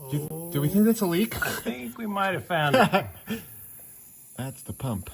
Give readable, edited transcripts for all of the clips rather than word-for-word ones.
Do we think that's a leak? I think we might have found it. That's the pump.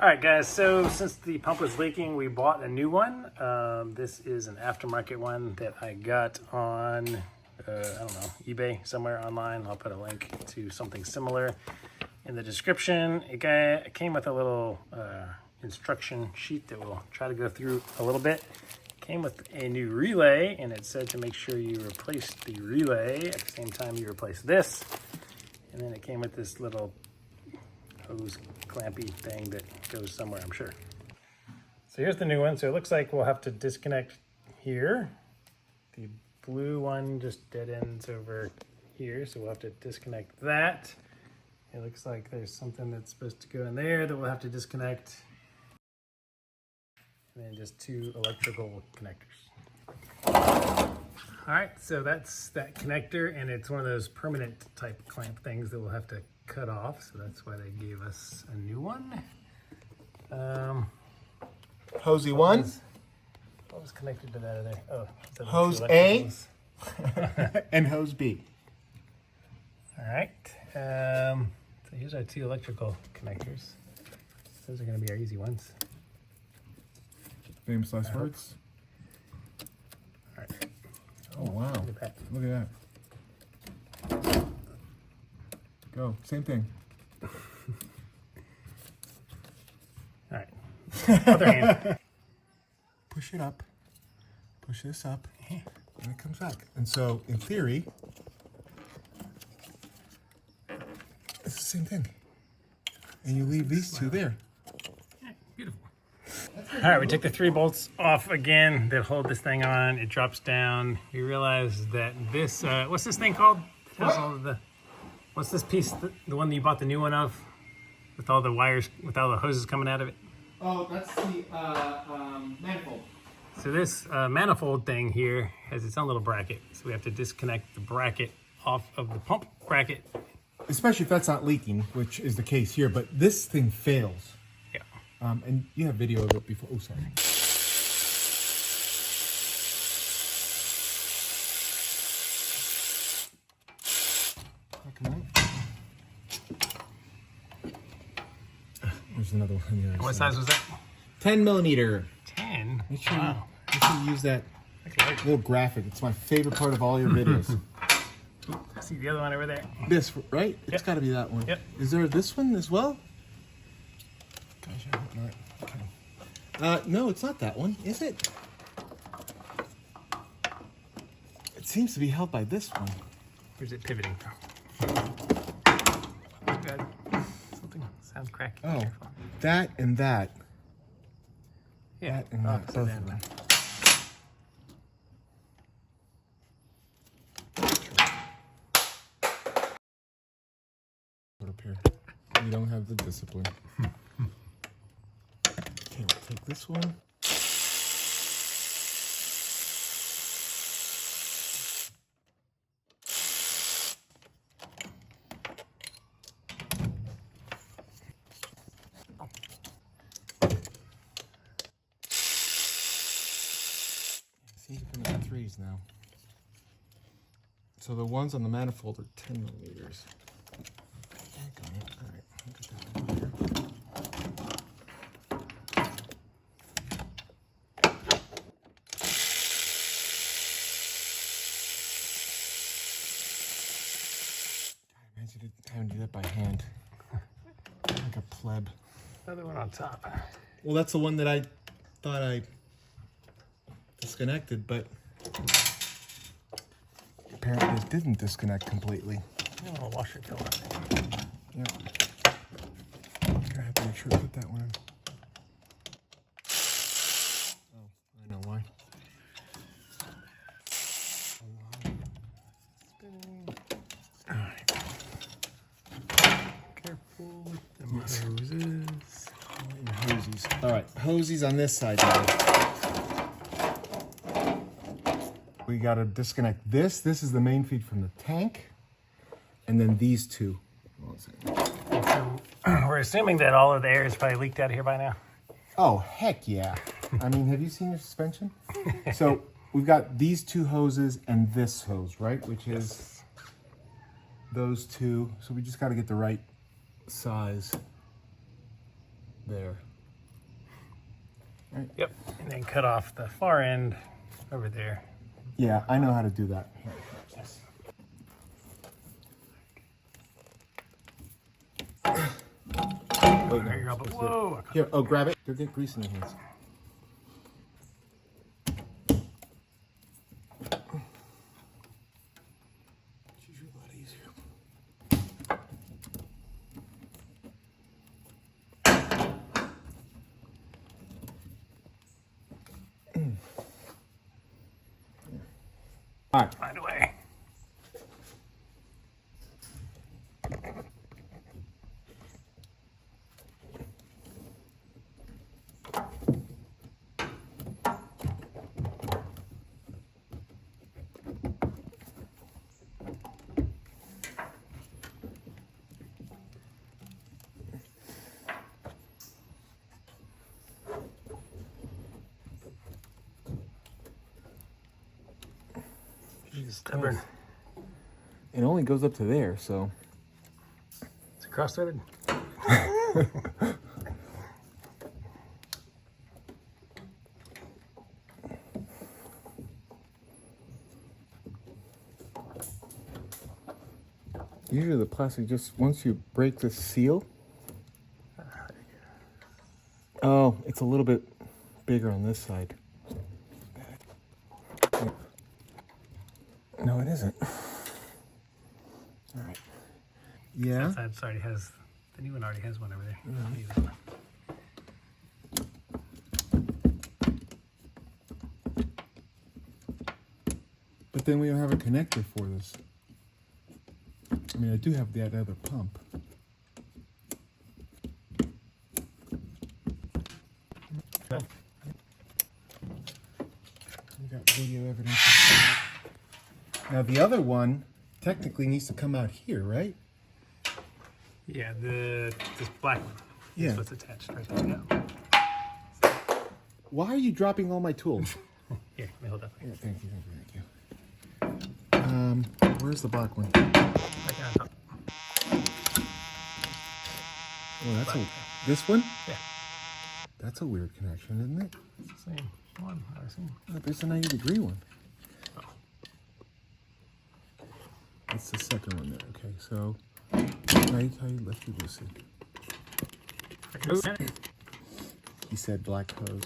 All right, guys, so since the pump was leaking, we bought a new one. This is an aftermarket one that I got on, I don't know, eBay, somewhere online. I'll put a link to something similar in the description. It came with a little instruction sheet that we'll try to go through a little bit. Came with a new relay, and it said to make sure you replace the relay at the same time you replace this. And then it came with this little hose clampy thing that goes somewhere, I'm sure. So here's the new one. So it looks like we'll have to disconnect here. The blue one just dead ends over here, so we'll have to disconnect that. It looks like there's something that's supposed to go in there that we'll have to disconnect. And then just two electrical connectors. All right, so that's that connector, and it's one of those permanent type clamp things that we'll have to cut off, so that's why they gave us a new one. Hosey one. What was connected to that other? Oh, Hose A and hose B. All right. So here's our two electrical connectors. Those are going to be our easy ones. Famous last words. All right. Oh wow! Look at that. Look at that. Go. Same thing. All right. Other hand. Push it up. Push this up. And it comes back. And so, in theory, it's the same thing. And you leave these two there. Yeah, beautiful. All right, we took the 3 bolts off again that hold this thing on. It drops down. We realized that this, what's this thing called? It has all of the, what's this piece, the one that you bought the new one of? With all the wires, with all the hoses coming out of it? Oh, that's the manifold. So this manifold thing here has its own little bracket. So we have to disconnect the bracket off of the pump bracket. Especially if that's not leaking, which is the case here. But this thing fails. Yeah. And you have video of it before. Oh, sorry. Come on. There's another one here. What size was that? 10 millimeter. 10? Make sure, Wow. make sure you use that little graphic. It's my favorite part of all your videos. See the other one over there? This, right? Yep. It's got to be that one. Yep. Is there this one as well? Gosh, I hope not. Okay. No, it's not that one, is it? It seems to be held by this one. Where's it pivoting from? Good. Something sounds cracky. Oh, that and that. Yeah. That and that, so both then- of them. Put up here. You don't have the discipline. Okay, we'll take this one. See, you're coming in 3s now. So the ones on the manifold are 10 millimeters. All right, look at that one here. God, imagine having to do that by hand. Like a pleb. Another one on top. Well, that's the one that I thought I disconnected, but apparently it didn't disconnect completely. Oh, washer fell out. Yep. I have to make sure to put that one in. Oh, I know why. Alright. Careful with the hoses. Hosies. All right, hosies on this side now. We got to disconnect this. This is the main feed from the tank. And then these two. We're assuming that all of the air is probably leaked out of here by now. Oh, heck yeah. I mean, have you seen your suspension? So we've got these two hoses and this hose, right? Which is those two. So we just got to get the right size there. Right. Yep. And then cut off the far end over there. Yeah, I know how to do that. Here, yes. Wait, no, Here you go, but whoa! here, oh, grab it. You'll get grease in your hands. It's usually a lot easier. All right. Find a way. Stubborn. It only goes up to there, so. Is it cross-threaded? Usually the plastic just, once you break the seal. Oh, it's a little bit bigger on this side. No, it isn't. All right. Yeah. That side already has, the new one already has one over there. I'll use one. But then we don't have a connector for this. I mean, I do have that other pump. Okay. We got video evidence of that. Now the other one technically needs to come out here, right? Yeah, this black one. Yeah. That's what's attached right there. Yeah. Why are you dropping all my tools? Here, let me hold that. Yeah, thank you, thank you, thank you. Where's the black one? Right there on top. Oh, that's this one? Yeah. That's a weird connection, isn't it? It's the same one, I assume. Oh, there's a 90-degree one. Oh. That's the second one there. Okay, so right, let's do this. He said black hose.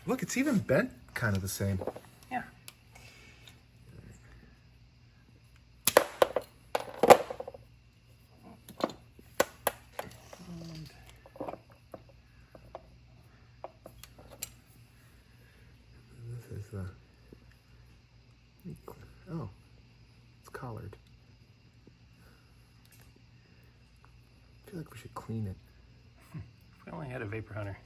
Look, it's even bent kind of the same. Yeah. This is the oh, it's collared. I feel like we should clean it. If we only had a vapor hunter.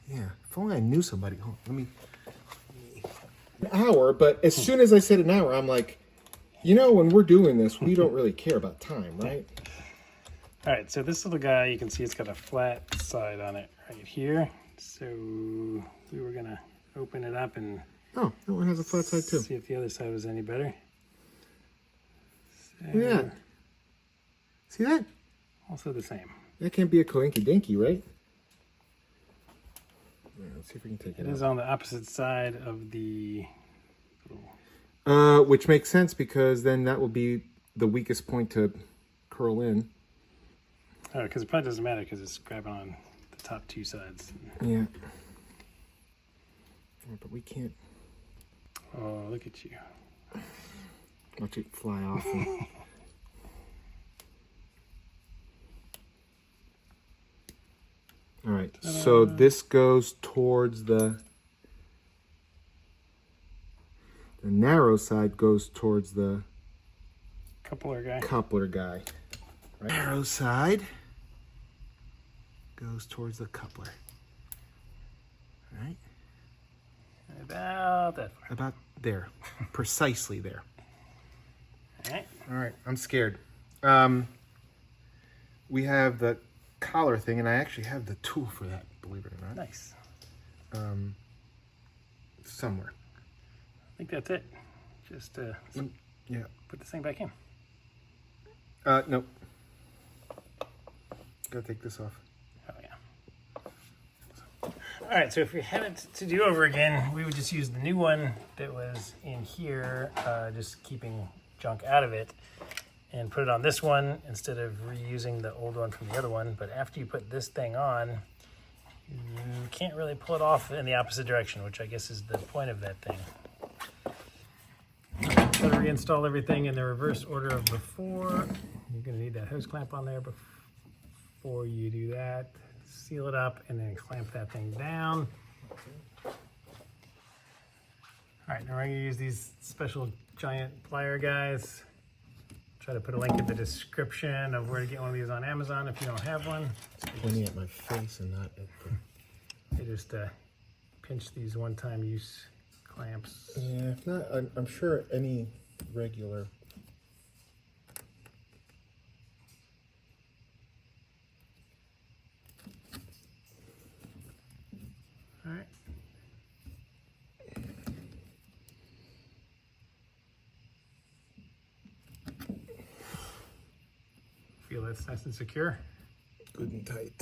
Yeah, if only I knew somebody. Hold on, let me. An hour, but as soon as I said an hour, I'm like, you know, when we're doing this, we don't really care about time, right? All right, so this little guy, you can see it's got a flat side on it right here. So we were gonna open it up and Oh, that one has a flat side too. see if the other side was any better. So, Look at that. See that? also the same. That can't be a coinky dinky, right? Yeah, let's see if we can take It it is out. on the opposite side of the Which makes sense because then that will be the weakest point to curl in. oh, because it probably doesn't matter because it's grabbing on the top two sides. Yeah. But we can't Oh, look at you. watch it fly off. All right, so this goes towards the narrow side goes towards the Coupler guy. coupler guy. Right? Narrow side goes towards the coupler. Right? About that far. About there. Precisely there. All right. All right, I'm scared. We have the collar thing, and I actually have the tool for that, believe it or not. Nice. Somewhere. I think that's it. just Yeah. put this thing back in. Nope. Gotta take this off. Oh yeah. All right, so if we had it to do over again, we would just use the new one that was in here, just keeping junk out of it, and put it on this one instead of reusing the old one from the other one. But after you put this thing on, you can't really pull it off in the opposite direction, which I guess is the point of that thing. So to reinstall everything in the reverse order of before, you're gonna need that hose clamp on there before you do that. Seal it up and then clamp that thing down. All right, now we're gonna use these special giant plier guys. Try to put a link in the description of where to get one of these on Amazon if you don't have one. Pointing at my face and not at the... They just pinch these one-time use clamps. Yeah, if not, I'm sure any regular... All right. Feel that's nice and secure. Good and tight.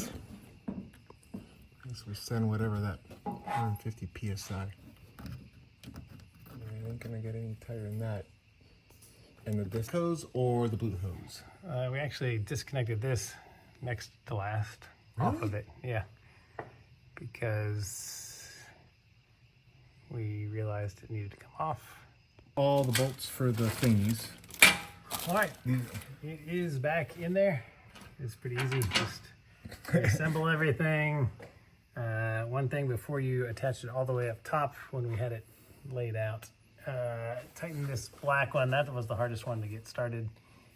Guess we send whatever that 150 PSI. I ain't gonna get any tighter than that. And the disc hose or the blue hose? We actually disconnected this next to last off of it. Yeah. Because we realized it needed to come off. All the bolts for the thingies. All right, it is back in there. It's pretty easy. Just assemble everything. One thing before you attach it all the way up top when we had it laid out. Tighten this black one. That was the hardest one to get started.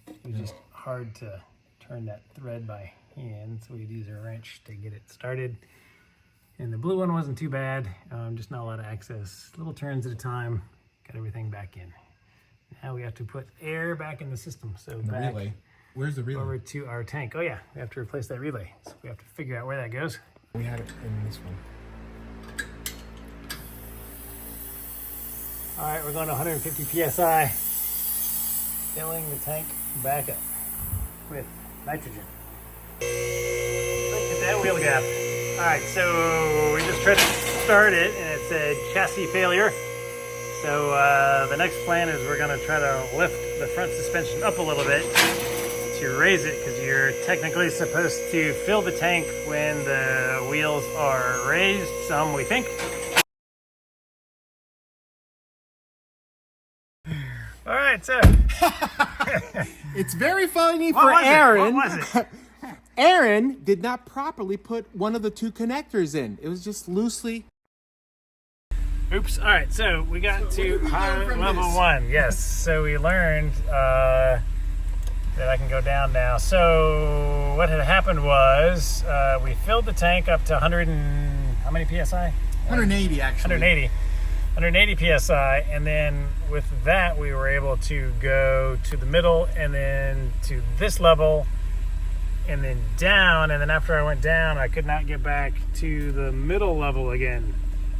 It was just hard to turn that thread by hand, so we'd use a wrench to get it started. And the blue one wasn't too bad, just not a lot of access. Little turns at a time, got everything back in. Now we have to put air back in the system. So The back relay. Where's the relay? over to our tank. Oh yeah, we have to replace that relay. So we have to figure out where that goes. We had it in this one. All right, we're going to 150 PSI, filling the tank back up with nitrogen. Look at that wheel gap. All right, so we just tried to start it and it said chassis failure. So the next plan is we're gonna try to lift the front suspension up a little bit to raise it, because you're technically supposed to fill the tank when the wheels are raised, some we think. All right, so. It's very funny What for was it? Aaron. What was it? Aaron did not properly put one of the two connectors in. It was just loosely. Oops. All right, so we got what to did we learn high from level this? 1. Yes, so we learned that I can go down now. So what had happened was we filled the tank up to 100 and how many PSI? 180 actually. 180 PSI, and then with that we were able to go to the middle and then to this level and then down, and then after I went down I could not get back to the middle level again.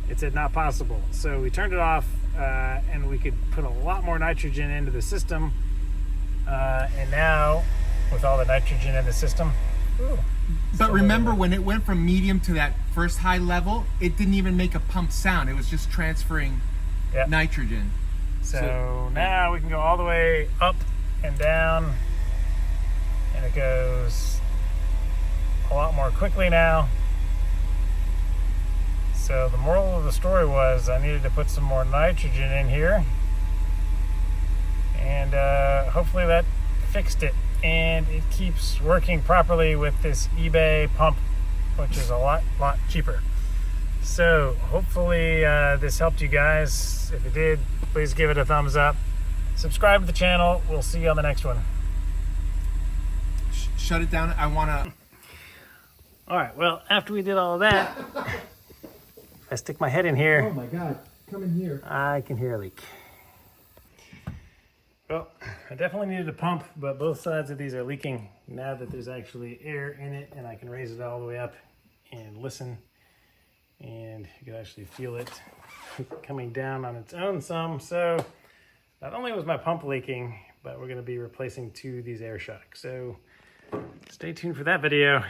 It said not possible. So we turned it off and we could put a lot more nitrogen into the system, and now with all the nitrogen in the system, But remember, when it went from medium to that first high level, it didn't even make a pump sound. It was just transferring nitrogen. So now we can go all the way up and down, and it goes a lot more quickly now. So the moral of the story was I needed to put some more nitrogen in here, and hopefully that fixed it. And it keeps working properly with this eBay pump, which is a lot cheaper. So hopefully this helped you guys. If it did, please give it a thumbs up. Subscribe to the channel. We'll see you on the next one. Shut it down. I want to... All right, well, after we did all of that, if I stick my head in here, Oh my God, come in here. I can hear a leak. Well, I definitely needed a pump, but both sides of these are leaking now that there's actually air in it, and I can raise it all the way up and listen, and you can actually feel it coming down on its own some. So not only was my pump leaking, but we're going to be replacing 2 of these air shocks. So stay tuned for that video.